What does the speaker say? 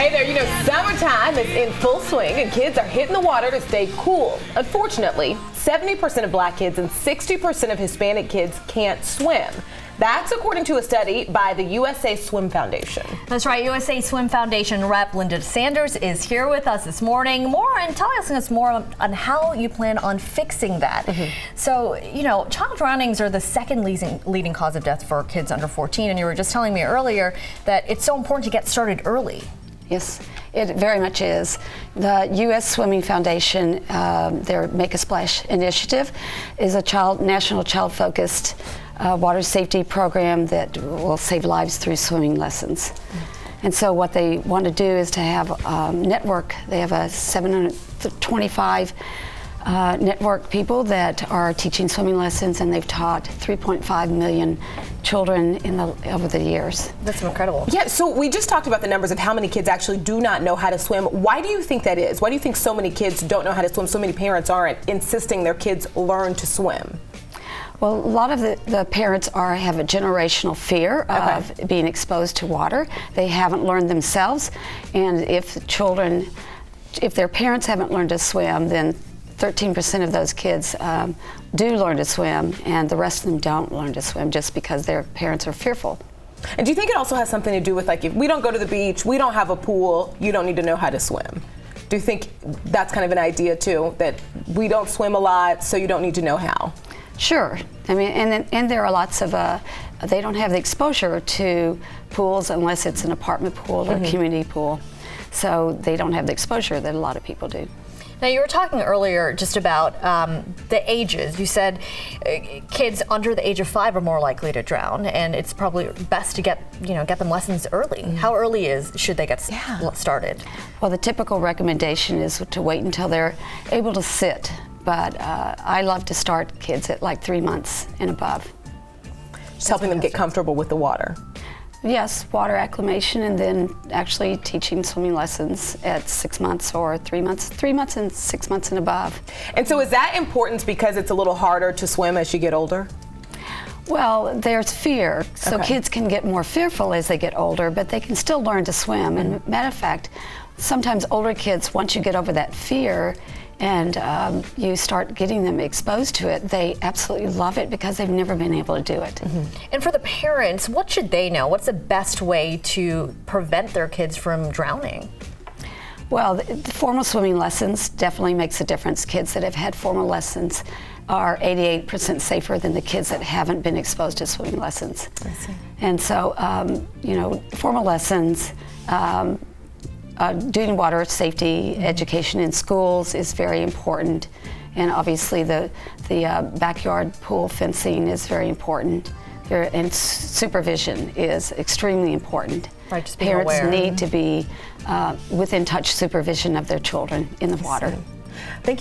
Hey there, summertime is in full swing and kids are hitting the water to stay cool. Unfortunately, 70% of black kids and 60% of Hispanic kids can't swim. That's according to a study by the USA Swim Foundation. That's right. USA Swim Foundation rep Linda DeSanders is here with us this morning. Telling us more on how you plan on fixing that. So, child drownings are the second leading cause of death for kids under 14. And you were just telling me earlier that it's so important to get started early. Yes, it very much is. The U.S. Swimming Foundation, their Make a Splash initiative, is a national child-focused water safety program that will save lives through swimming lessons. And so what they want to do is to have a network. They have a 725 network people that are teaching swimming lessons, and they've taught 3.5 million children over the years. That's incredible. Yeah, so we just talked about the numbers of how many kids actually do not know how to swim. Why do you think that is? Why do you think so many kids don't know how to swim? So many parents aren't insisting their kids learn to swim? Well, a lot of the parents have a generational fear of being exposed to water. They haven't learned themselves, and if their parents haven't learned to swim, then 13% of those kids do learn to swim, and the rest of them don't learn to swim just because their parents are fearful. And do you think it also has something to do with, like, if we don't go to the beach, we don't have a pool, you don't need to know how to swim? Do you think that's kind of an idea too, that we don't swim a lot, so you don't need to know how? Sure. I mean, and there are lots of, they don't have the exposure to pools unless it's an apartment pool or a community pool. So they don't have the exposure that a lot of people do. Now, you were talking earlier just about the ages. You said kids under the age of 5 are more likely to drown, and it's probably best to get them lessons early. How early should they get started? Well, the typical recommendation is to wait until they're able to sit. But I love to start kids at like 3 months and above. Just helping them get comfortable with the water. Yes, water acclimation, and then actually teaching swimming lessons at 6 months or 3 months, 3 months and 6 months and above. And so is that important because it's a little harder to swim as you get older? Well, there's fear, so kids can get more fearful as they get older, but they can still learn to swim. And matter of fact, sometimes older kids, once you get over that fear, and you start getting them exposed to it, they absolutely love it because they've never been able to do it. And for the parents, what should they know? What's the best way to prevent their kids from drowning? Well, the formal swimming lessons definitely makes a difference. Kids that have had formal lessons are 88% safer than the kids that haven't been exposed to swimming lessons. I see. And so, formal lessons, doing water safety education in schools is very important, and obviously the backyard pool fencing is very important, and supervision is extremely important. Right, just being Parents aware. need to be within touch supervision of their children in the water. Thank you.